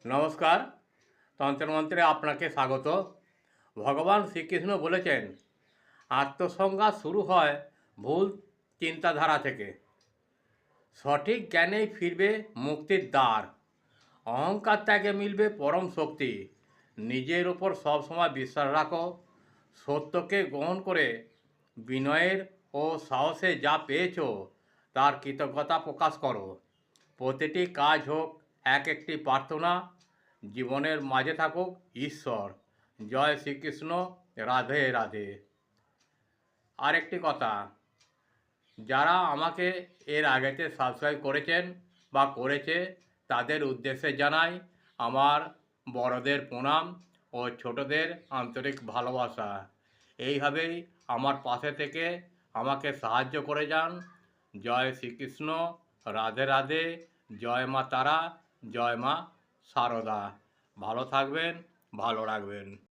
নমস্কার। তন্ত্রমন্ত্রে আপনাকে স্বাগত। ভগবান শ্রীকৃষ্ণ বলেছেন, আত্মসংজ্ঞা শুরু হয় ভুল চিন্তাধারা থেকে। সঠিক জ্ঞানেই ফিরবে মুক্তির দ্বার। অহংকার ত্যাগে মিলবে পরম শক্তি। নিজের ওপর সবসময় বিশ্বাস রাখো। সত্যকে গ্রহণ করে বিনয়ের ও সাহসে যা পেয়েছ তার কৃতজ্ঞতা প্রকাশ করো। প্রতিটি কাজ হোক এক একটি প্রার্থনা। জীবনের মাঝে থাকুক ঈশ্বর। জয় শ্রীকৃষ্ণ। রাধে রাধে। আরেকটি কথা, যারা আমাকে এর আগেতে সাবস্ক্রাইব করেছেন বা করেছে তাদের উদ্দেশ্যে জানাই আমার বড়দের প্রণাম ও ছোটদের আন্তরিক ভালোবাসা। এইভাবেই আমার পাশে থেকে আমাকে সাহায্য করে যান। জয় শ্রীকৃষ্ণ। রাধে রাধে। জয় মা তারা। জয় মা সারদা। ভালো থাকবেন, ভালো রাখবেন।